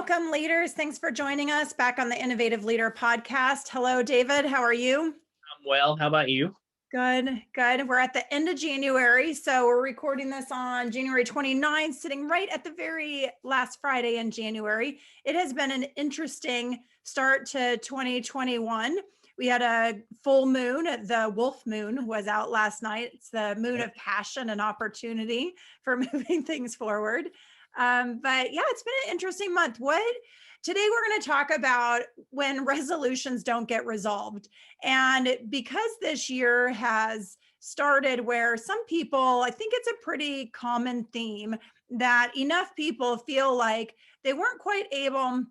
Welcome, leaders. Thanks for joining us back on the Innovative Leader podcast. Hello, David. How are you? I'm well. How about you? Good, good. We're at the end of January, so we're recording this on January 29th, sitting right at the very last Friday in January. It has been an interesting start to 2021. We had a full moon. The wolf moon was out last night. It's the moon of passion and opportunity for moving things forward. But yeah, it's been an interesting month. Today we're going to talk about when resolutions don't get resolved. And because this year has started where some people, I think it's a pretty common theme that enough people feel like they weren't quite able.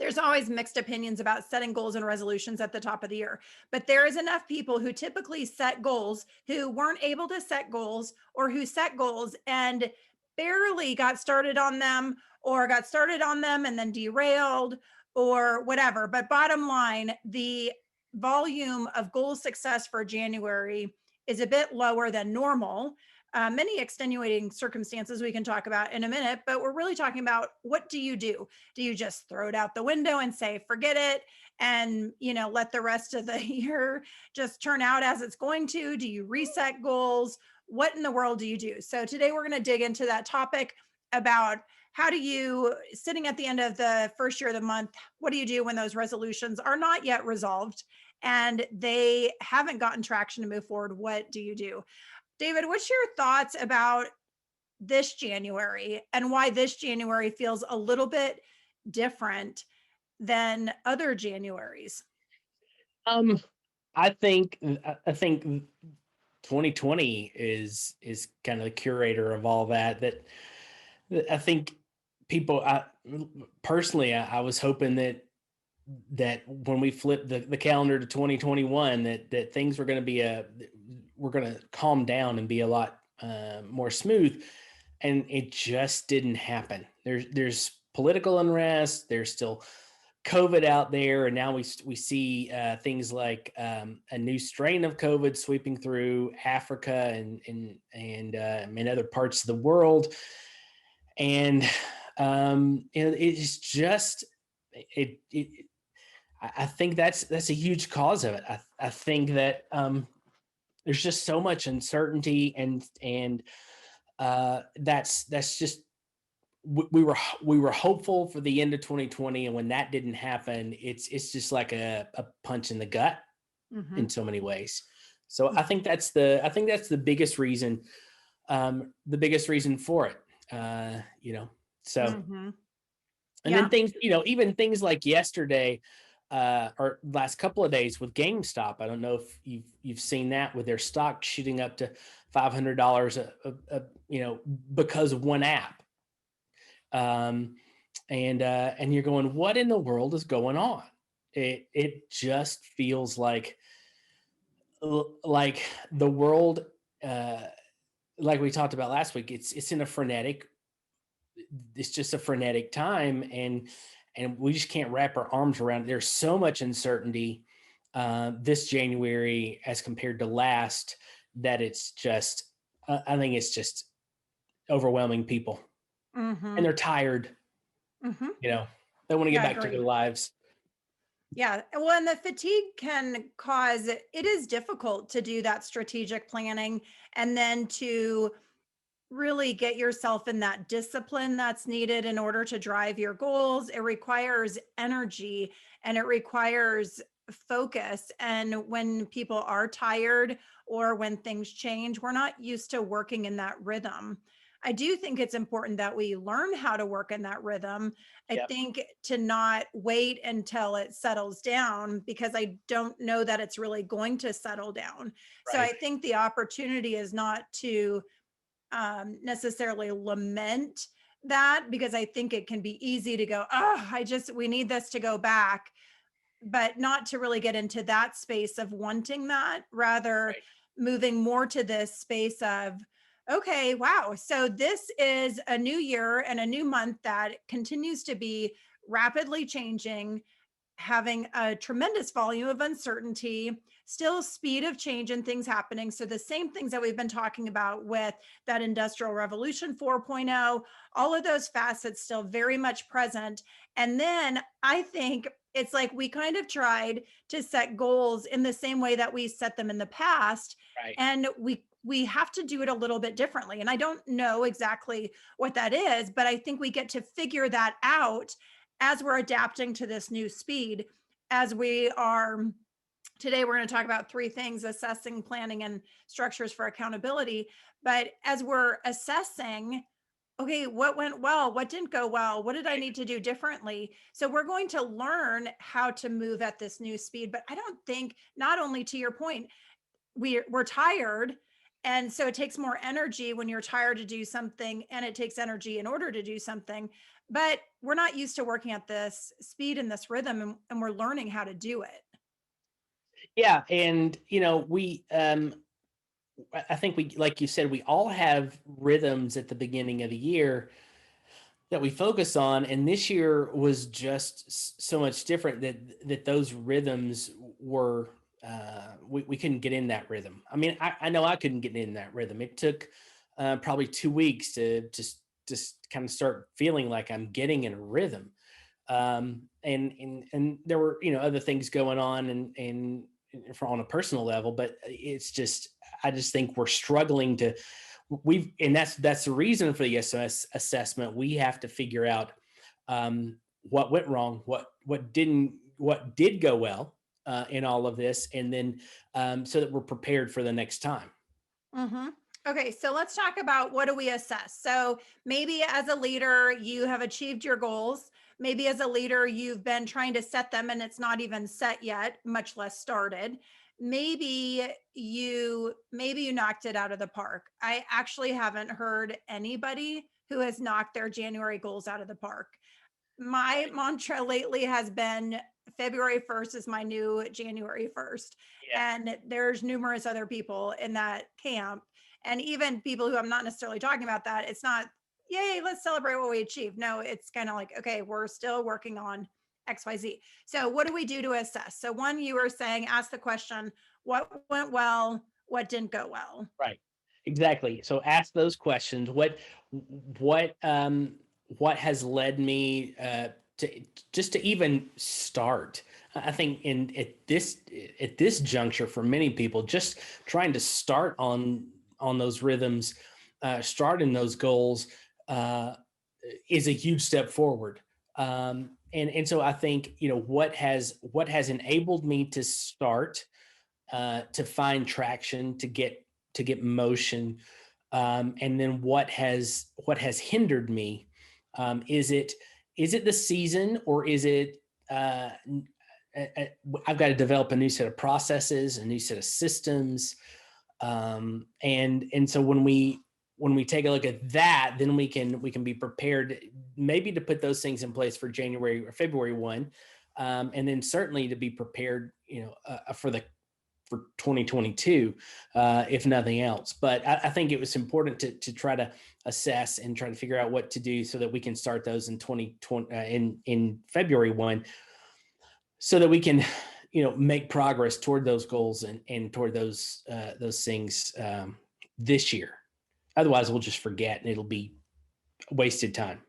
There's always mixed opinions about setting goals and resolutions at the top of the year, but there is enough people who typically set goals who weren't able to set goals, or who set goals and barely got started on them, or got started on them and then derailed or whatever. But bottom line, the volume of goal success for January is a bit lower than normal. Many extenuating circumstances we can talk about in a minute, but we're really talking about, what do you do? Do you just throw it out the window and say, forget it, and let the rest of the year just turn out as it's going to? Do you reset goals? What in the world do you do? So today we're going to dig into that topic about how do you, sitting at the end of the first year of the month, what do you do when those resolutions are not yet resolved and they haven't gotten traction to move forward? What do you do? David, what's your thoughts about this January and why this January feels a little bit different than other Januaries? I think 2020 is kind of the curator of all that. That I think people. Personally, I was hoping that when we flip the calendar to 2021, that things were going to we're going to calm down and be a lot more smooth, and it just didn't happen. There's political unrest. There's still COVID out there, and now we see things like a new strain of COVID sweeping through Africa and other parts of the world, and it's just it. I think that's a huge cause of it. I think that there's just so much uncertainty, and that's just we were hopeful for the end of 2020, and when that didn't happen, it's just like a punch in the gut in so many ways. So I think that's the biggest reason, for it. And then things, even things like yesterday. Or last couple of days with GameStop. I don't know if you've seen that, with their stock shooting up to $500 because of one app. And you're going, what in the world is going on? It just feels like the world, like we talked about last week. It's just a frenetic time, and we just can't wrap our arms around it. There's so much uncertainty this January as compared to last, that it's just, I think it's just overwhelming people. And they're tired. They want to get back to their lives. Yeah. Well, and the fatigue can cause, it is difficult to do that strategic planning and then to really get yourself in that discipline that's needed in order to drive your goals. It requires energy and it requires focus. And when people are tired or when things change, we're not used to working in that rhythm. I do think it's important that we learn how to work in that rhythm. I think to not wait until it settles down, because I don't know that it's really going to settle down. Right. So I think the opportunity is not to necessarily lament that, because I think it can be easy to go, we need this to go back, but not to really get into that space of wanting that, rather moving more to this space of, okay, wow, so this is a new year and a new month that continues to be rapidly changing. having a tremendous volume of uncertainty, still speed of change and things happening. So the same things that we've been talking about with that Industrial Revolution 4.0, all of those facets still very much present. And then I think it's like we kind of tried to set goals in the same way that we set them in the past, Right. and we have to do it a little bit differently. And I don't know exactly what that is, but I think we get to figure that out as we're adapting to this new speed. As we are today, we're going to talk about three things: assessing, planning, and structures for accountability. But as we're assessing, okay, what went well? What didn't go well? What did I Right. need to do differently? So we're going to learn how to move at this new speed. But I don't think, not only to your point, we're tired, and so it takes more energy when you're tired to do something, and it takes energy in order to do something, but we're not used to working at this speed and this rhythm, and we're learning how to do it. Yeah, and I think we, like you said, we all have rhythms at the beginning of the year that we focus on, and this year was just so much different that those rhythms were we couldn't get in that rhythm. I mean, I know I couldn't get in that rhythm. It took probably 2 weeks to just kind of start feeling like I'm getting in a rhythm. And there were, other things going on, and for on a personal level, but it's just, I just think we're struggling to, and that's the reason for the SS assessment. We have to figure out what went wrong, what did go well in all of this, and then so that we're prepared for the next time. Hmm. Okay, so let's talk about, what do we assess? So maybe as a leader, you have achieved your goals. Maybe as a leader, you've been trying to set them and it's not even set yet, much less started. Maybe you knocked it out of the park. I actually haven't heard anybody who has knocked their January goals out of the park. My Right. mantra lately has been February 1st is my new January 1st. Yeah. And there's numerous other people in that camp. And even people who I'm not necessarily talking about that, it's not, yay, let's celebrate what we achieved. No, it's kind of like, okay, we're still working on XYZ. So, what do we do to assess? So, one, you were saying, ask the question, what went well? What didn't go well? Right. Exactly. So ask those questions. What what has led me to just to even start? I think in at this juncture for many people, just trying to start on those rhythms, start in those goals, uh, is a huge step forward. And so I think, what has enabled me to start, to find traction, to get motion, and then what has hindered me. Is it the season, or is it I've got to develop a new set of processes, a new set of systems, and so when we take a look at that, then we can be prepared, maybe to put those things in place for January or February 1, and then certainly to be prepared, for 2022, if nothing else. But I think it was important to try to assess and try to figure out what to do so that we can start those in 2020, in February 1, so that we can make progress toward those goals, and toward those things, this year. Otherwise, we'll just forget, and it'll be wasted time.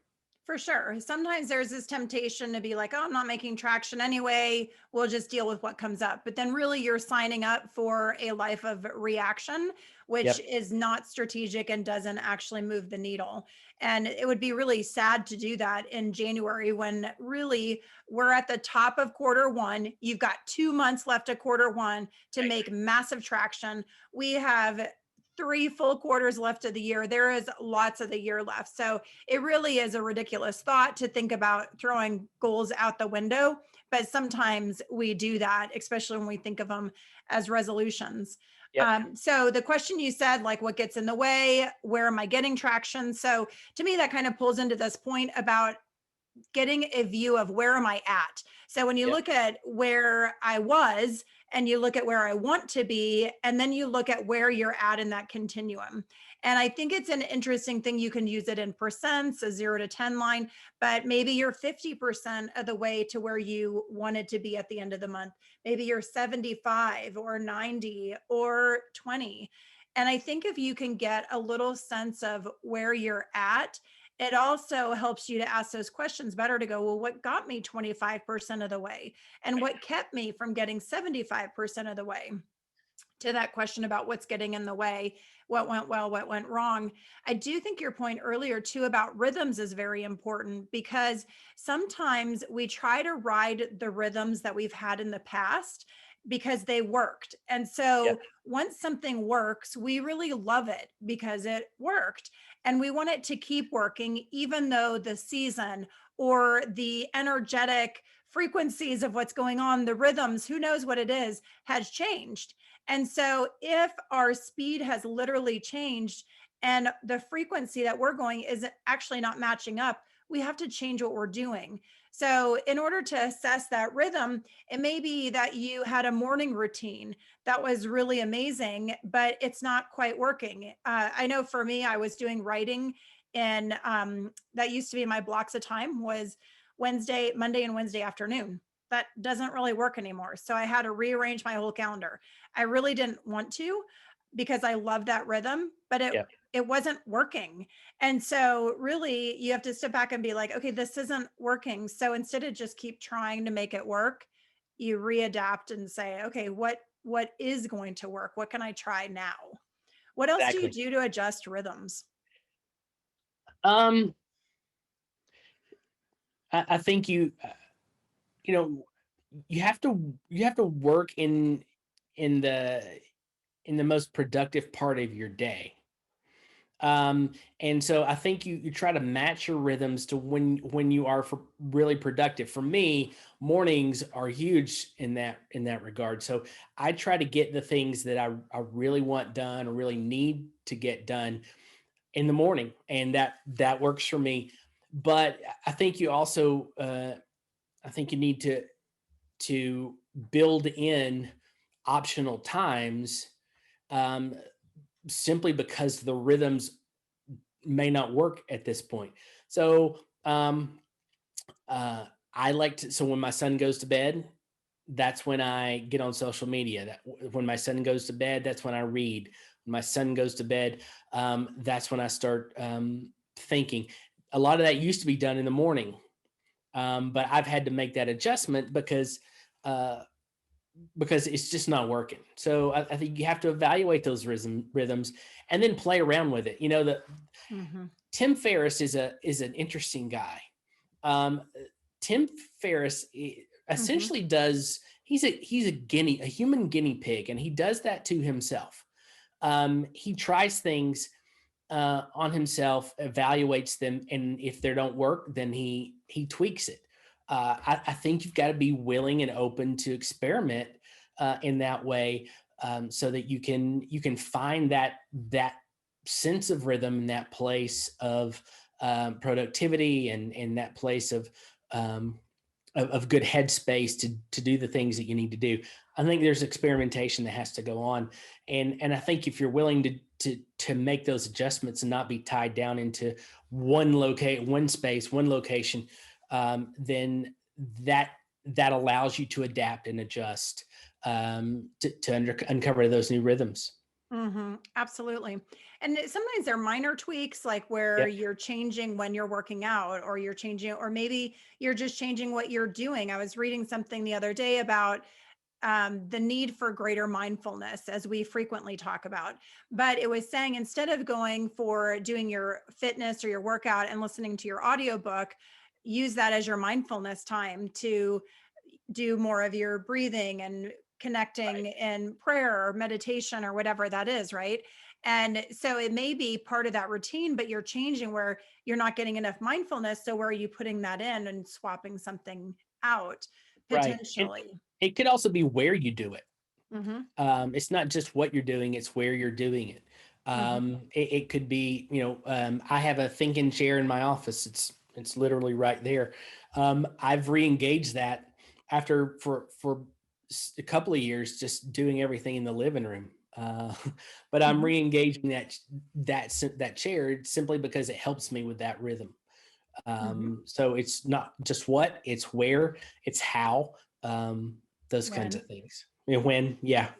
For sure. Sometimes there's this temptation to be like, oh, I'm not making traction anyway. We'll just deal with what comes up. But then really you're signing up for a life of reaction, which Yep. is not strategic and doesn't actually move the needle. And it would be really sad to do that in January, when really we're at the top of quarter one. You've got 2 months left of quarter one to Right. make massive traction. We have 3 full quarters left of the year. There is lots of the year left. So it really is a ridiculous thought to think about throwing goals out the window. But sometimes we do that, especially when we think of them as resolutions. Yep. So the question you said, like, what gets in the way? Where am I getting traction? So to me, that kind of pulls into this point about getting a view of where am I at. So when you Yep. look at where I was and you look at where I want to be, and then you look at where you're at in that continuum. And I think it's an interesting thing. You can use it in percents, a 0 to 10 line, but maybe you're 50% of the way to where you wanted to be at the end of the month. Maybe you're 75 or 90 or 20. And I think if you can get a little sense of where you're at, it also helps you to ask those questions better to go, well, what got me 25% of the way? And what kept me from getting 75% of the way? To that question about what's getting in the way, what went well, what went wrong. I do think your point earlier too about rhythms is very important, because sometimes we try to ride the rhythms that we've had in the past because they worked. And Yep. so once something works, we really love it because it worked. And we want it to keep working, even though the season or the energetic frequencies of what's going on, the rhythms, who knows what it is, has changed. And so if our speed has literally changed and the frequency that we're going is actually not matching up, we have to change what we're doing. So in order to assess that rhythm, it may be that you had a morning routine that was really amazing, but it's not quite working. I know for me, I was doing writing, and that used to be my blocks of time was Monday and Wednesday afternoon. That doesn't really work anymore. So I had to rearrange my whole calendar. I really didn't want to, because I love that rhythm, but Yep. it wasn't working. And so really you have to step back and be like, okay, this isn't working. So instead of just keep trying to make it work, you readapt and say, okay, what is going to work? What can I try now? What else do you Exactly. do to adjust rhythms? Um, I think you know, you have to work in the in the most productive part of your day. And so I think you try to match your rhythms to when you are really productive. For me, mornings are huge in that regard. So I try to get the things that I really want done or really need to get done in the morning, and that works for me. But I think you also I think you need to build in optional times, um, simply because the rhythms may not work at this point. So uh, I like to. So when my son goes to bed, that's when I get on social media. When my son goes to bed, that's when I read. When my son goes to bed, that's when I start thinking. A lot of that used to be done in the morning, but I've had to make that adjustment uh, because it's just not working. So I think you have to evaluate those rhythms and then play around with it. You know, the Mhm. Tim Ferriss is an interesting guy. Um, Tim Ferriss Mhm. essentially does. He's a human guinea pig, and he does that to himself. He tries things on himself, evaluates them, and if they don't work, then he tweaks it. I think you've got to be willing and open to experiment in that way, so that you can find that sense of rhythm in that place of productivity and that place um, of good headspace to do the things that you need to do. I think there's experimentation that has to go on, and I think if you're willing to make those adjustments and not be tied down into one space, one location, then that that allows you to adapt and adjust, uncover those new rhythms. Absolutely. And sometimes they're minor tweaks, like where Yep. you're changing when you're working out, or you're changing, or maybe you're just changing what you're doing. I was reading something the other day about the need for greater mindfulness, as we frequently talk about. But it was saying instead of going for doing your fitness or your workout and listening to your audiobook, use that as your mindfulness time to do more of your breathing and connecting Right. in prayer or meditation or whatever that is, right? And so it may be part of that routine, but you're changing where you're not getting enough mindfulness. So where are you putting that in and swapping something out Right. And potentially? it could also be where you do it. Hmm. It's not just what you're doing; it's where you're doing it. Hmm. It could be, I have a thinking chair in my office. It's literally right there. I've re-engaged that after for a couple of years, just doing everything in the living room. But I'm Mhm. re-engaging that chair simply because it helps me with that rhythm. Mhm. So it's not just what, it's where, it's how, those kinds When. of things. And when, yeah,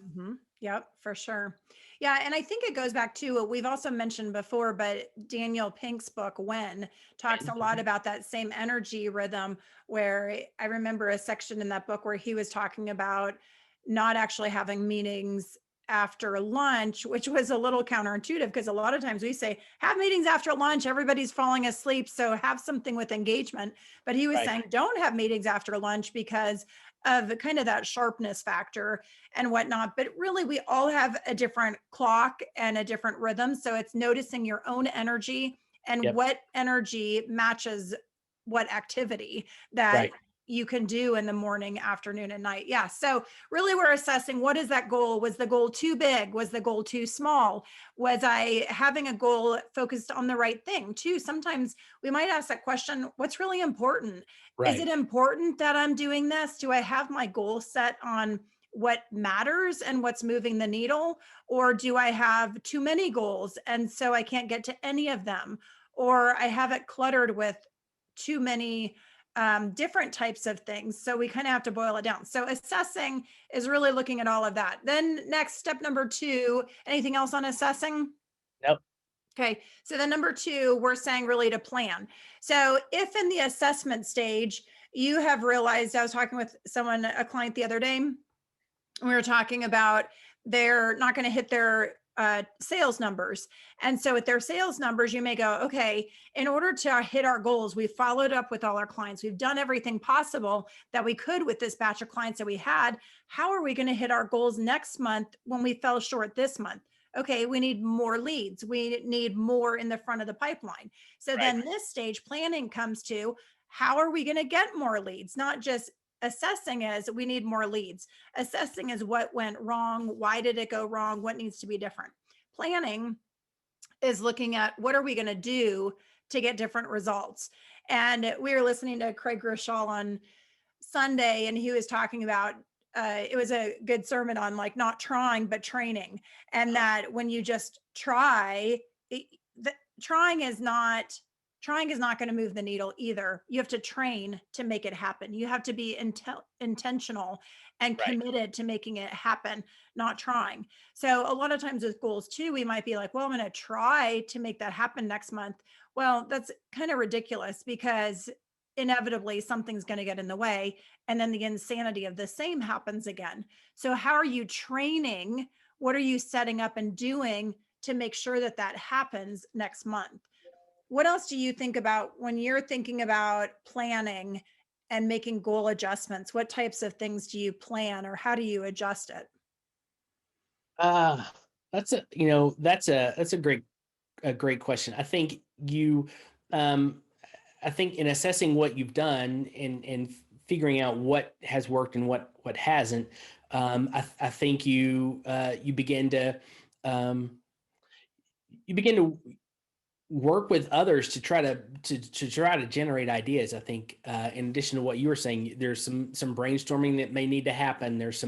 Yep, for sure. Yeah, and I think it goes back to what we've also mentioned before, but Daniel Pink's book, When, talks a lot when, about that same energy rhythm, where I remember a section in that book where he was talking about not actually having meetings after lunch, which was a little counterintuitive because a lot of times we say, have meetings after lunch, everybody's falling asleep, so have something with engagement. But he was right, saying, don't have meetings after lunch because of kind of that sharpness factor and whatnot. But really, we all have a different clock and a different rhythm. So it's noticing your own energy and yep, what energy matches what activity that right, you can do in the morning, afternoon, and night. Yeah. So really, we're assessing what is that goal? Was the goal too big? Was the goal too small? Was I having a goal focused on the right thing too? Sometimes we might ask that question, what's really important? Is it right, important that I'm doing this? Do I have my goal set on what matters and what's moving the needle? Or do I have too many goals and so I can't get to any of them? Or I have it cluttered with too many different types of things. So we kind of have to boil it down. So assessing is really looking at all of that. Then next, step number two, anything else on assessing? yep, Okay, so then number two, we're saying really to plan. So if in the assessment stage, you have realized, I was talking with someone, a client the other day, we were talking about they're not going to hit their sales numbers. And so with their sales numbers, you may go, okay, in order to hit our goals, we've followed up with all our clients. We've done everything possible that we could with this batch of clients that we had. How are we going to hit our goals next month when we fell short this month? Okay, we need more leads. We need more in the front of the pipeline. So right, then this stage planning comes to how are we going to get more leads? Not just assessing as we need more leads. Assessing is what went wrong, why did it go wrong, what needs to be different. Planning is looking at what are we going to do to get different results. And we were listening to Craig Rochelle on Sunday, and he was talking about it was a good sermon on like not trying but training, and that when you just try, the, trying is not trying is not going to move the needle either. You have to train to make it happen. You have to be intentional and right, committed to making it happen, not trying. So a lot of times with goals too, we might be like, well, I'm going to try to make that happen next month. Well, that's kind of ridiculous because inevitably something's going to get in the way, and then the insanity of the same happens again. So how are you training? What are you setting up and doing to make sure that that happens next month? What else do you think about when you're thinking about planning and making goal adjustments? What types of things do you plan, or how do you adjust it? uh, that's a great question. I think um, I think in assessing what you've done and figuring out what has worked and what hasn't, I think um, you begin to work with others to try to try to generate ideas. I think in addition to what you were saying, there's some brainstorming that may need to happen. There's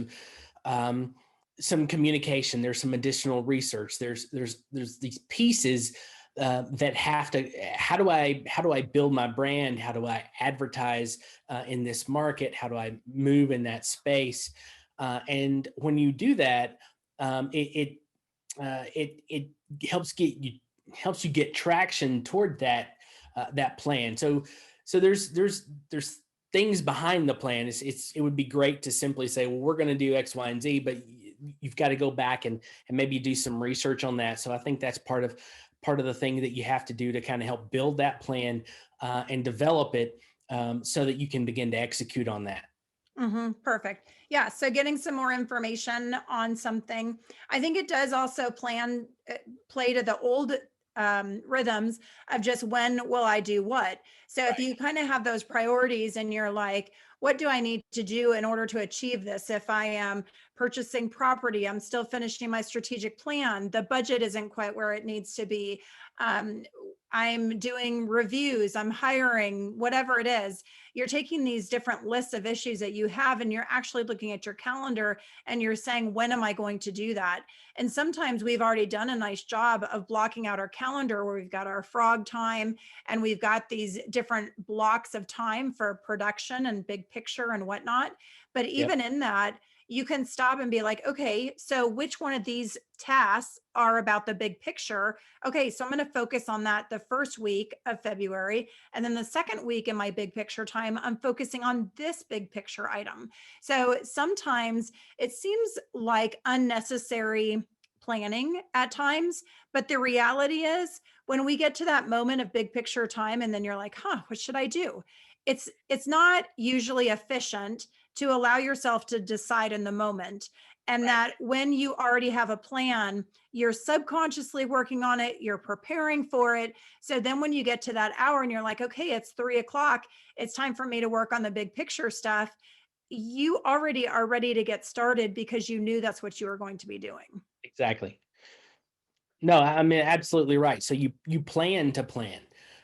um, some communication. There's some additional research. There's these pieces that have to. How do I build my brand? How do I advertise in this market? How do I move in that space? And when you do that, it helps you get traction toward that plan. So there's things behind the plan. It would be great to simply say, well, we're going to do X, Y, and Z, but you've got to go back and maybe do some research on that. So I think that's part of the thing that you have to do to kind of help build that plan and develop it so that you can begin to execute on that. Perfect. Yeah. So getting some more information on something. I think it does also play to the old rhythms of just when will I do what. So if Right. you kind of have those priorities and you're like, what do I need to do in order to achieve this? If I am purchasing property, I'm still finishing my strategic plan. The budget isn't quite where it needs to be. Um, I'm doing reviews, I'm hiring, whatever it is. You're taking these different lists of issues that you have, and you're actually looking at your calendar and you're saying, when am I going to do that? And sometimes we've already done a nice job of blocking out our calendar where we've got our frog time and we've got these different blocks of time for production and big picture and whatnot. But Yep. even in that, you can stop and be like, okay, so which one of these tasks are about the big picture? Okay, so I'm going to focus on that the first week of February. And then the second week in my big picture time, I'm focusing on this big picture item. So sometimes it seems like unnecessary planning at times, but the reality is when we get to that moment of big picture time and then you're like, huh, what should I do? It's not usually efficient to allow yourself to decide in the moment. And Right. that when you already have a plan, you're subconsciously working on it, you're preparing for it. So then when you get to that hour and you're like, okay, it's 3 o'clock, it's time for me to work on the big picture stuff, you already are ready to get started because you knew that's what you were going to be doing. Exactly. No, I mean, absolutely right. So you plan to plan.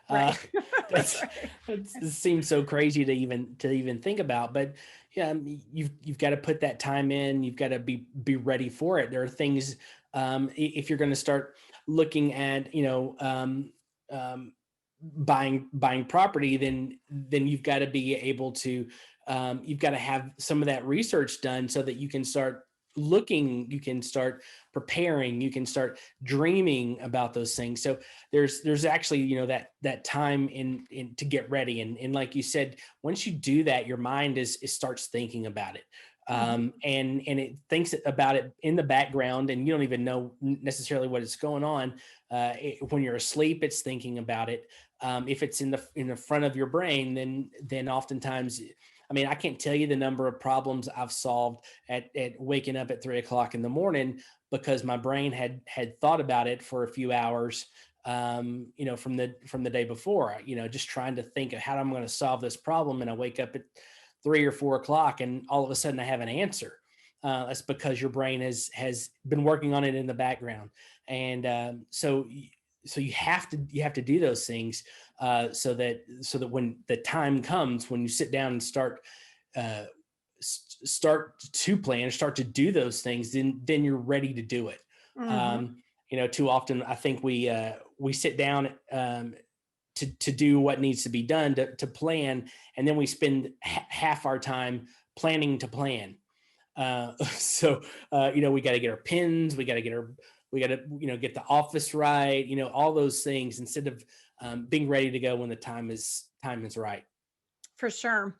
Uh, Right. that's Right. it seems so crazy to even think about, but yeah, you've got to put that time in. You've got to be ready for it. There are things if you're going to start looking at um, buying property, then you've got to be able to you've got to have some of that research done so that you can start looking, you can start preparing, you can start dreaming about those things. So there's actually that time in to get ready, and like you said, once you do that, your mind is starts thinking about it, Mhm. and it thinks about it in the background, and you don't even know necessarily what is going on. When you're asleep, it's thinking about it. If it's in the front of your brain, then oftentimes, I mean, I can't tell you the number of problems I've solved at waking up at 3 o'clock in the morning because my brain had thought about it for a few hours, from the day before, just trying to think of how I'm going to solve this problem. And I wake up at 3 or 4 o'clock and all of a sudden I have an answer. That's because your brain has been working on it in the background. And so you have to do those things, so that when the time comes, when you sit down and uh, start to plan, start to do those things, then you're ready to do it. Mhm. Too often I think we sit down to do what needs to be done to plan, and then we spend half our time planning to plan. So we got to get our pins, we got to get the office right, all those things, instead of being ready to go when the time is right. For sure.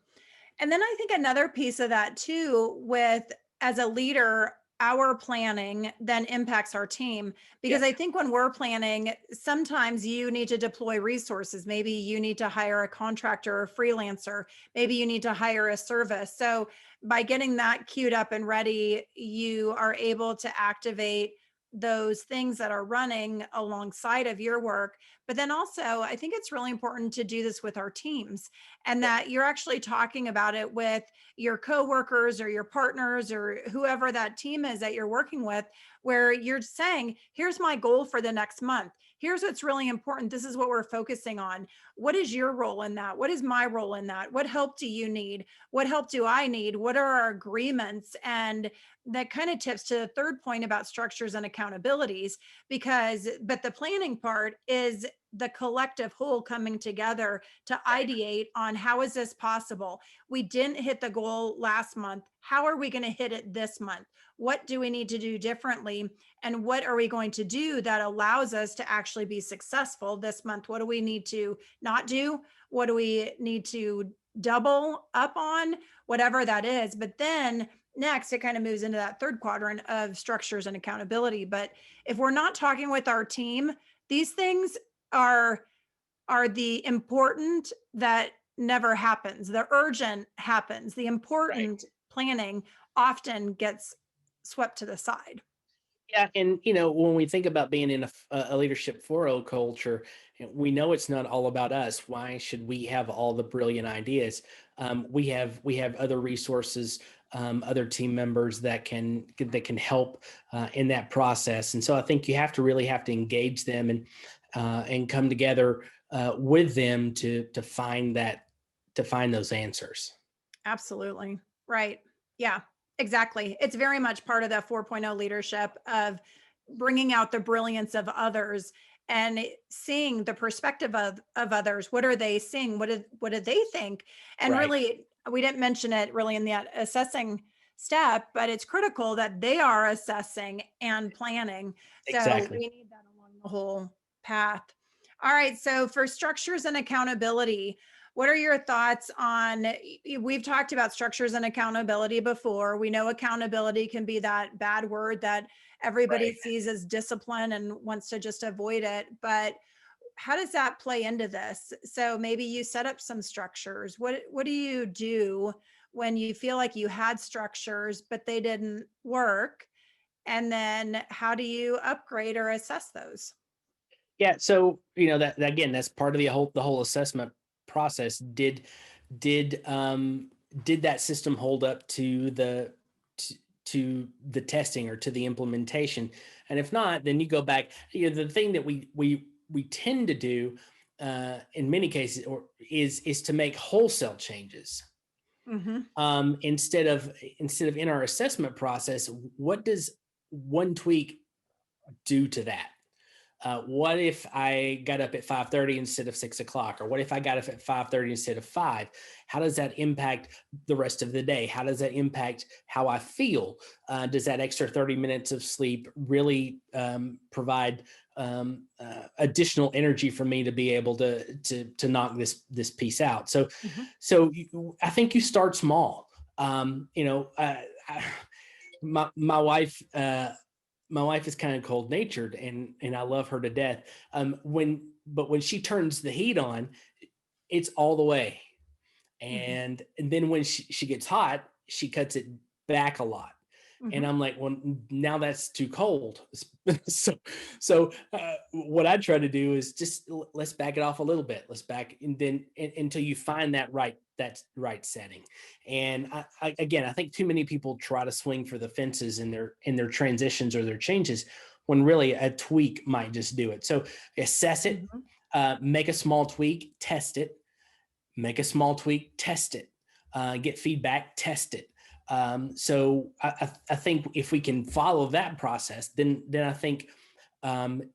And then I think another piece of that too, with as a leader, our planning then impacts our team. Because Yep. I think when we're planning, sometimes you need to deploy resources. Maybe you need to hire a contractor or a freelancer. Maybe you need to hire a service. So by getting that queued up and ready, you are able to activate those things that are running alongside of your work. But then also, I think it's really important to do this with our teams, and Yep. that you're actually talking about it with your coworkers or your partners or whoever that team is that you're working with, where you're saying, here's my goal for the next month. Here's what's really important. This is what we're focusing on. What is your role in that? What is my role in that? What help do you need? What help do I need? What are our agreements? And that kind of tips to the third point about structures and accountabilities, but the planning part is the collective whole coming together to Right. ideate on how is this possible. We didn't hit the goal last month. How are we going to hit it this month? What do we need to do differently? And what are we going to do that allows us to actually be successful this month? What do we need to not do? What do we need to double up on? Whatever that is. But then next, it kind of moves into that third quadrant of structures and accountability. But if we're not talking with our team, these things are the important that never happens. The urgent happens. The Right. important planning often gets swept to the side. Yeah, and when we think about being in a leadership 4.0 culture, we know it's not all about us. Why should we have all the brilliant ideas? We have other resources, other team members that can help in that process, and so I think you have to really have to engage them. And and come together with them to find those answers. Absolutely. Right. Yeah, exactly. It's very much part of that 4.0 leadership of bringing out the brilliance of others and seeing the perspective of others. What are they seeing? What do they think? And Right. really, we didn't mention it really in that assessing step, but it's critical that they are assessing and planning. So Exactly. we need that along the whole path. All right. So for structures and accountability, what are your thoughts on? We've talked about structures and accountability before. We know accountability can be that bad word that everybody Right. sees as discipline and wants to just avoid it. But how does that play into this? So maybe you set up some structures. What do you do when you feel like you had structures but they didn't work? And then how do you upgrade or assess those? Yeah. So, again, that's part of the whole assessment process. Did did that system hold up to, to the testing or to the implementation? And if not, then you go back. The thing that we tend to do in many cases is to make wholesale changes. Hmm. Instead of in our assessment process, what does one tweak do to that? What if I got up at 5:30 instead of 6 o'clock? Or what if I got up at 5:30 instead of 5? How does that impact the rest of the day? How does that impact how I feel? Does that extra 30 minutes of sleep really provide additional energy for me to be able to knock this piece out? Hmm. I think you start small. My wife is kind of cold natured, and I love her to death. When she turns the heat on, it's all the way. Hmm. And then when she gets hot, she cuts it back a lot. And Hmm. I'm like, well, now that's too cold. So what I try to do is just let's back it off a little bit. Let's back and then until you find that right setting. And again, I think too many people try to swing for the fences in their transitions or their changes, when really a tweak might just do it. So assess it, Hmm. make a small tweak, test it, make a small tweak, test it, get feedback, test it. So I think if we can follow that process, then I think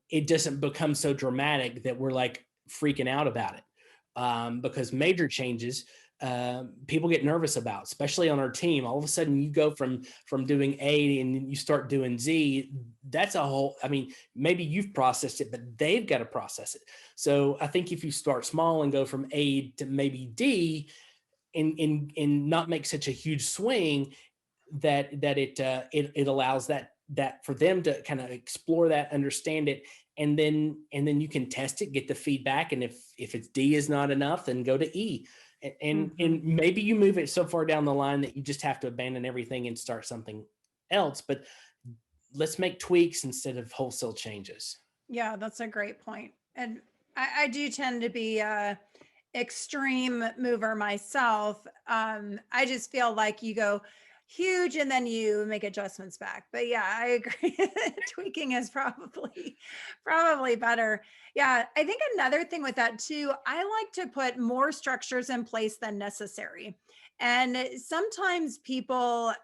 it doesn't become so dramatic that we're like freaking out about it. Because major changes, people get nervous about, especially on our team. All of a sudden, you go from doing A and you start doing Z. That's a whole. I mean, maybe you've processed it, but they've got to process it. So I think if you start small and go from A to maybe D, and not make such a huge swing, that it allows that for them to kind of explore that, understand it, and then you can test it, get the feedback, and if it's D is not enough, then go to E. And Hmm. maybe you move it so far down the line that you just have to abandon everything and start something else. But let's make tweaks instead of wholesale changes. Yeah, that's a great point. And I do tend to be a extreme mover myself. I just feel like you go huge and then you make adjustments back. But yeah, I agree. Tweaking is probably better. Yeah, I think another thing with that too, I like to put more structures in place than necessary. And sometimes people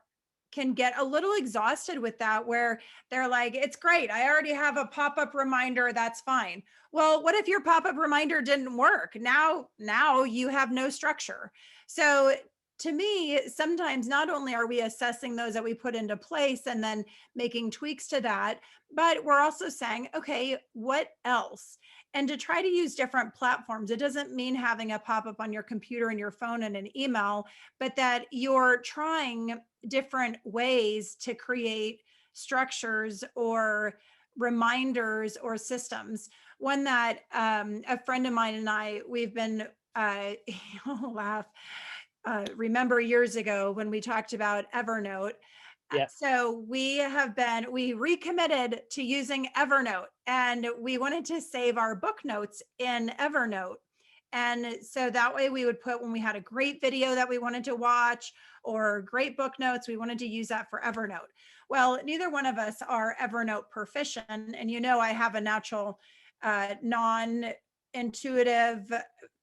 can get a little exhausted with that, where they're like, it's great, I already have a pop-up reminder, that's fine. Well, what if your pop-up reminder didn't work? Now you have no structure. So to me, sometimes not only are we assessing those that we put into place and then making tweaks to that, but we're also saying, okay, what else? And to try to use different platforms. It doesn't mean having a pop-up on your computer and your phone and an email, but that you're trying different ways to create structures or reminders or systems. One that a friend of mine and we've been, you'll laugh, remember years ago when we talked about Evernote. Yeah. So we recommitted to using Evernote, and we wanted to save our book notes in Evernote. And so that way we would put, when we had a great video that we wanted to watch or great book notes, we wanted to use that for Evernote. Well, neither one of us are Evernote proficient. And I have a natural non-intuitive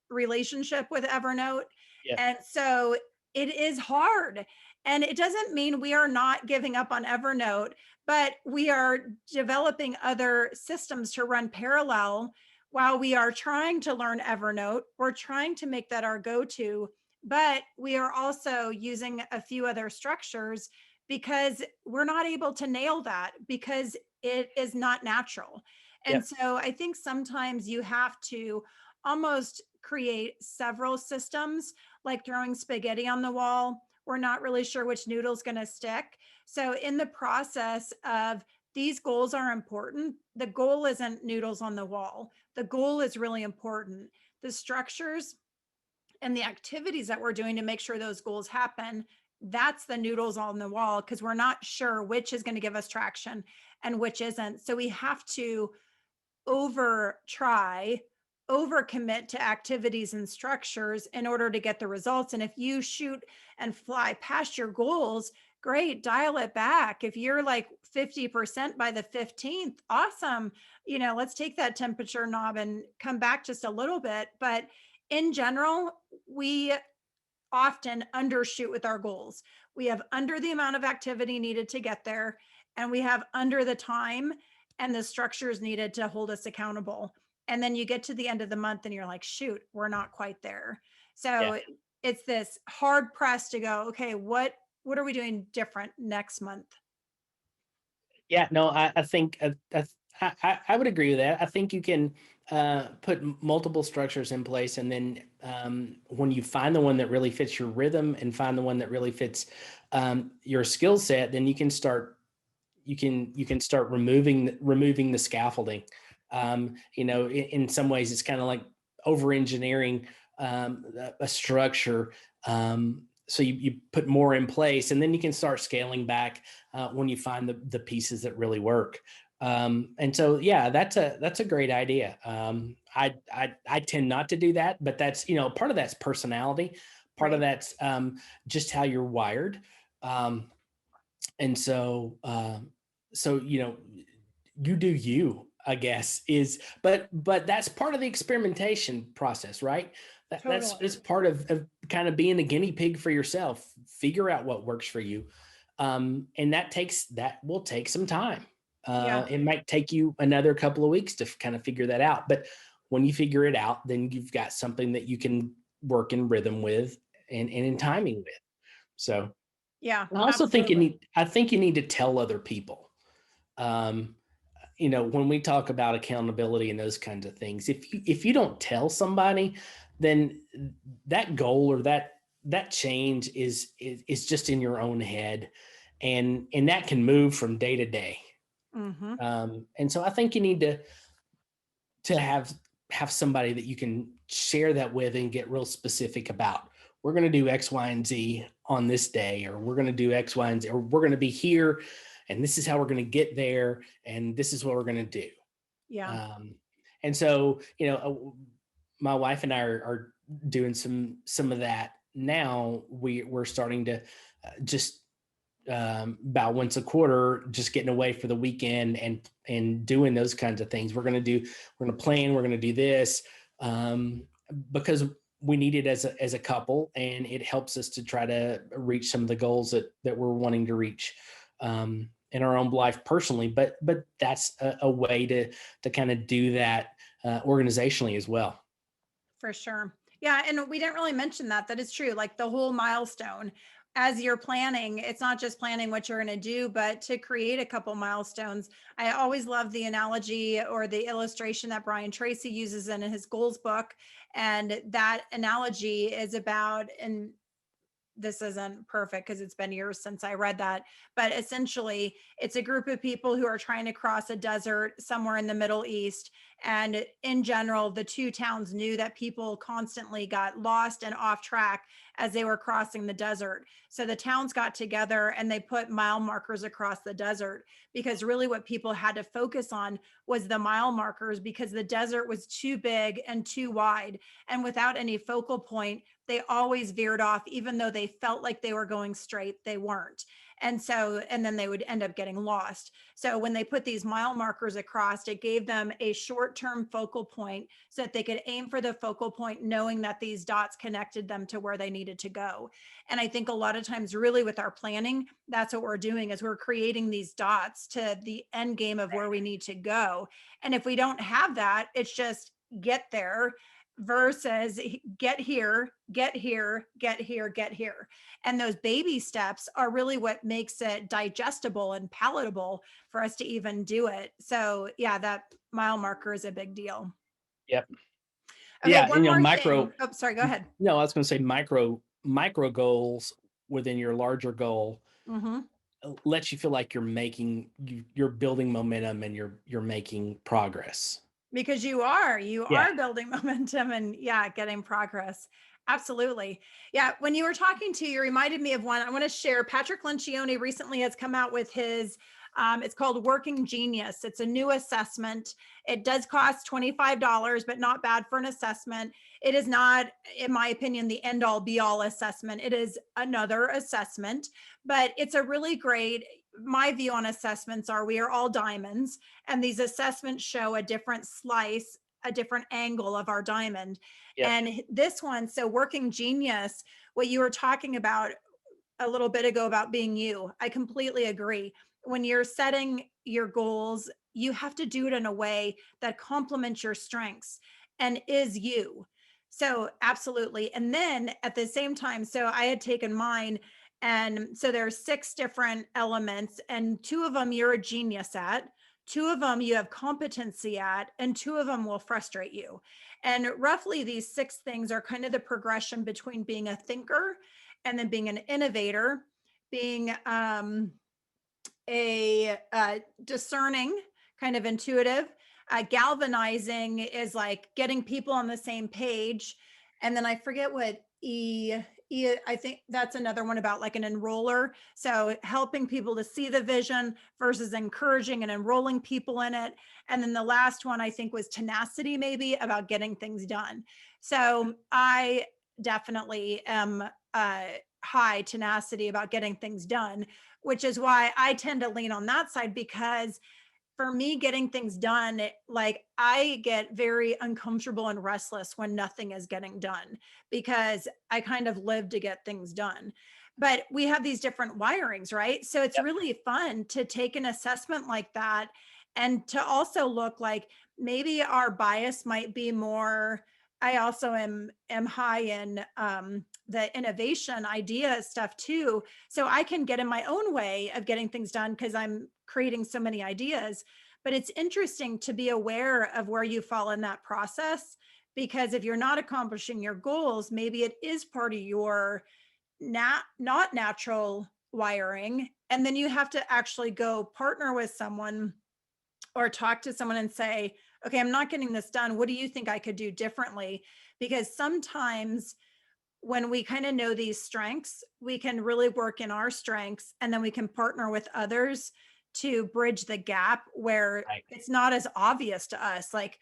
relationship with Evernote. Yeah. And so it is hard. And it doesn't mean we are not giving up on Evernote, but we are developing other systems to run parallel while we are trying to learn Evernote. We're trying to make that our go-to, but we are also using a few other structures because we're not able to nail that because it is not natural. Yeah. And so I think sometimes you have to almost create several systems, like throwing spaghetti on the wall. We're not really sure which noodle's going to stick. So, in the process of these goals are important, the goal isn't noodles on the wall. The goal is really important. The structures and the activities that we're doing to make sure those goals happen, that's the noodles on the wall because we're not sure which is going to give us traction and which isn't. So, we have to over try, over commit to activities and structures in order to get the results. And if you shoot and fly past your goals, great, dial it back. If you're like 50% by the 15th, awesome. Let's take that temperature knob and come back just a little bit. But in general, we often undershoot with our goals. We have under the amount of activity needed to get there, and we have under the time and the structures needed to hold us accountable. And then you get to the end of the month and you're like, shoot, we're not quite there. Yeah. So it's this hard press to go, okay, what are we doing different next month? Yeah, no, I think I would agree with that. I think you can put multiple structures in place, and then when you find the one that really fits your rhythm and find the one that really fits your skill set, then you can start removing the scaffolding. In some ways, it's kind of like over engineering a structure. So you put more in place, and then you can start scaling back when you find the pieces that really work. And so, yeah, that's a great idea. I tend not to do that, but that's part of that's personality, part of Right. that's just how you're wired. And so you do you, I guess, but that's part of the experimentation process, right? That's Totally. it's part of kind of being a guinea pig for yourself. Figure out what works for you. And that will take some time. Yeah. It might take you another couple of weeks to kind of figure that out, but when you figure it out, then you've got something that you can work in rhythm with and in timing with. So Yeah, I also think absolutely. you need to tell other people. Um, when we talk about accountability and those kinds of things, if you don't tell somebody, then that goal or that change is just in your own head, and that can move from day to day. Hmm. And so I think you need to have somebody that you can share that with and get real specific about. We're going to do X, Y, and Z on this day, or we're going to do X, Y, and Z, or we're going to be here, and this is how we're going to get there, and this is what we're going to do. Yeah. Um, and so, my wife and I are doing some of that now. We're starting to just about once a quarter, just getting away for the weekend and doing those kinds of things. We're going to plan, we're going to do this because we need it as a couple, and it helps us to try to reach some of the goals that we're wanting to reach in our own life personally. But that's a way to kind of do that organizationally as well. For sure. Yeah. And we didn't really mention that. That is true. Like the whole milestone as you're planning, it's not just planning what you're going to do, but to create a couple milestones. I always love the analogy or the illustration that Brian Tracy uses in his goals book. And that analogy is about, and this isn't perfect because it's been years since I read that, but essentially it's a group of people who are trying to cross a desert somewhere in the Middle East. And in general, the two towns knew that people constantly got lost and off track as they were crossing the desert. So the towns got together and they put mile markers across the desert because really what people had to focus on was the mile markers because the desert was too big and too wide. And without any focal point, they always veered off, even though they felt like they were going straight, they weren't. And then they would end up getting lost. So when they put these mile markers across, it gave them a short-term focal point so that they could aim for the focal point, knowing that these dots connected them to where they needed to go. And I think a lot of times, really with our planning, that's what we're doing, is we're creating these dots to the end game of where we need to go. And if we don't have that, it's just get there versus get here, get here, get here, get here. And those baby steps are really what makes it digestible and palatable for us to even do it. So yeah, that mile marker is a big deal. Yep. Okay, Yeah, and one more thing. Oh, sorry, go ahead. no, I was going to say micro goals within your larger goal Mm-hmm. lets you feel like you're building momentum and you're making progress. Because you Yeah. are building momentum and yeah, getting progress. Absolutely. Yeah, when you were talking to, you reminded me of one I want to share. Patrick Lencioni recently has come out with his it's called Working Genius. It's a new assessment. It does cost $25, but not bad for an assessment. It is not, in my opinion, the end all be all assessment. It is another assessment, but it's a really great, my view on assessments are we are all diamonds, and these assessments show a different slice, a different angle of our diamond. Yep. And this one, so Working Genius, what you were talking about a little bit ago about being you, I completely agree. When you're setting your goals, you have to do it in a way that complements your strengths and is you. So absolutely. And then at the same time, so I had taken mine, and so there's 6 different elements, and 2 of them you're a genius at, 2 of them you have competency at, and 2 of them will frustrate you. And roughly these 6 things are kind of the progression between being a thinker and then being an innovator, being a discerning, kind of intuitive. Galvanizing is like getting people on the same page. And then I forget what I think that's another one about like an enroller. So helping people to see the vision versus encouraging and enrolling people in it. And then the last one I think was tenacity, maybe about getting things done. So I definitely am high tenacity about getting things done, which is why I tend to lean on that side, because for me, getting things done, like I get very uncomfortable and restless when nothing is getting done, because I kind of live to get things done. But we have these different wirings, right? So it's Yep. really fun to take an assessment like that and to also look like maybe our bias might be more. I also am high in the innovation idea stuff too. So I can get in my own way of getting things done because I'm creating so many ideas. But it's interesting to be aware of where you fall in that process, because if you're not accomplishing your goals, maybe it is part of your not natural wiring. And then you have to actually go partner with someone or talk to someone and say, okay, I'm not getting this done. What do you think I could do differently? Because sometimes when we kind of know these strengths, we can really work in our strengths, and then we can partner with others to bridge the gap where Right. it's not as obvious to us. Like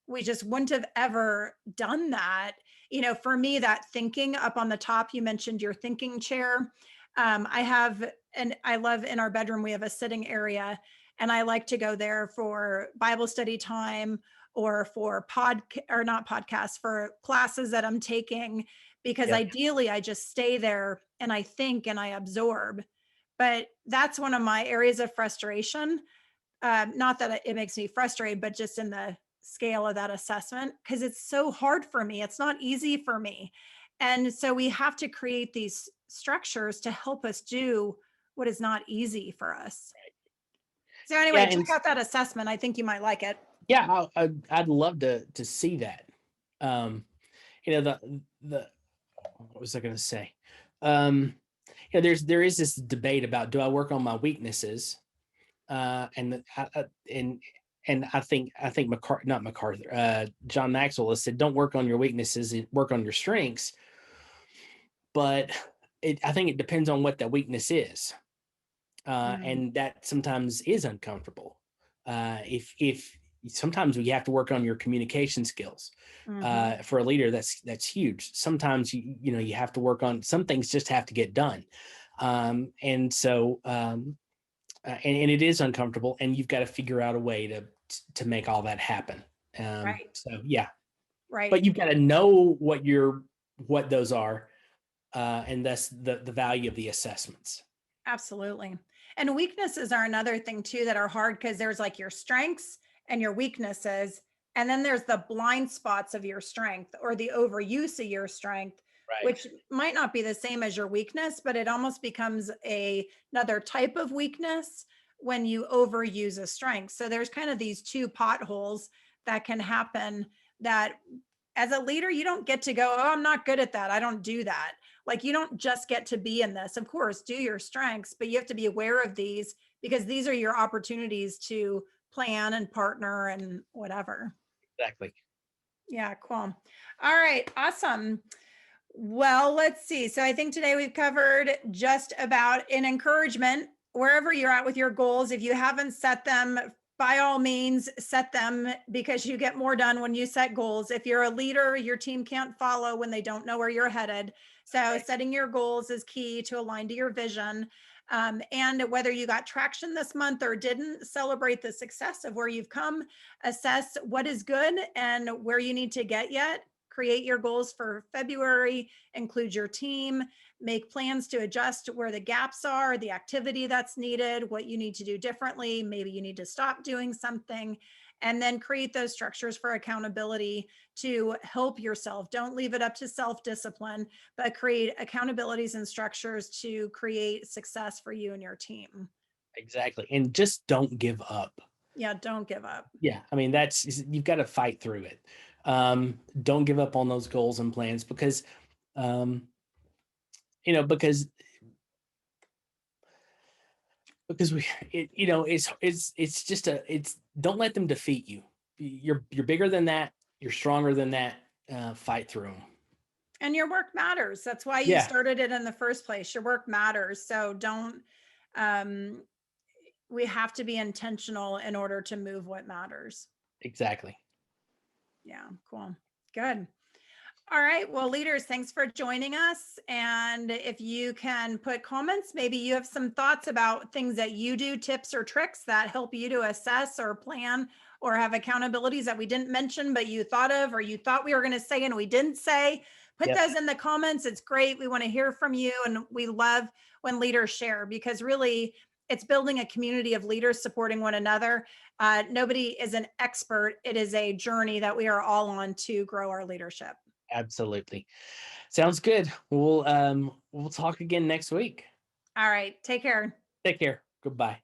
we just wouldn't have ever done that. For me, that thinking up on the top, you mentioned your thinking chair. I have, and I love in our bedroom, we have a sitting area, and I like to go there for Bible study time or for not podcasts, for classes that I'm taking, because Yep. ideally I just stay there and I think and I absorb. But that's one of my areas of frustration. Not that it makes me frustrated, but just in the scale of that assessment, because it's so hard for me. It's not easy for me. And so we have to create these structures to help us do what is not easy for us. So Yeah, anyway, and check out that assessment. I think you might like it. yeah, I'd love to see that. Um, the what was I going to say? Um, there is this debate about, do I work on my weaknesses? And I think not MacArthur, John Maxwell has said, don't work on your weaknesses, work on your strengths. But I think it depends on what that weakness is, Mm. and that sometimes is uncomfortable. If sometimes you have to work on your communication skills. Mhm. For a leader, that's huge. Sometimes you have to work on some things, just have to get done. And so and it is uncomfortable, and you've got to figure out a way to make all that happen. Right. So yeah, Right. but you've got to know what those are, and that's the value of the assessments. Absolutely. And weaknesses are another thing too that are hard because there's like your strengths and your weaknesses. And then there's the blind spots of your strength or the overuse of your strength, Right. which might not be the same as your weakness, but it almost becomes another type of weakness when you overuse a strength. So there's kind of these two potholes that can happen that as a leader, you don't get to go, oh, I'm not good at that. I don't do that. Like you don't just get to be in this. Of course, do your strengths, but you have to be aware of these because these are your opportunities to plan and partner and whatever. Exactly. Yeah, cool. All right, awesome. Well, let's see. So I think today we've covered just about an encouragement wherever you're at with your goals. If you haven't set them, by all means, set them because you get more done when you set goals. If you're a leader, your team can't follow when they don't know where you're headed. So Right. setting your goals is key to align to your vision. And whether you got traction this month or didn't, celebrate the success of where you've come, assess what is good and where you need to get yet. Create your goals for February, include your team, make plans to adjust where the gaps are, the activity that's needed, what you need to do differently. Maybe you need to stop doing something, and then create those structures for accountability to help yourself. Don't leave it up to self discipline, but create accountabilities and structures to create success for you and your team. Exactly. And just don't give up. Yeah, don't give up. Yeah. I mean, you've got to fight through it. Don't give up on those goals and plans because, um, because we, it's just don't let them defeat you. You're bigger than that. You're stronger than that. Fight through them. And your work matters. That's why you Yeah, started it in the first place. Your work matters. So don't, um, we have to be intentional in order to move what matters. exactly. Yeah, cool. Good. All right. Well, leaders, thanks for joining us. And if you can put comments, maybe you have some thoughts about things that you do, tips or tricks that help you to assess or plan or have accountabilities that we didn't mention, but you thought of or you thought we were going to say and we didn't say. Put Yep. those in the comments. It's great. We want to hear from you. And we love when leaders share because really it's building a community of leaders supporting one another. Nobody is an expert. It is a journey that we are all on to grow our leadership. Absolutely. Sounds good. We'll talk again next week. All right. Take care. Take care. Goodbye.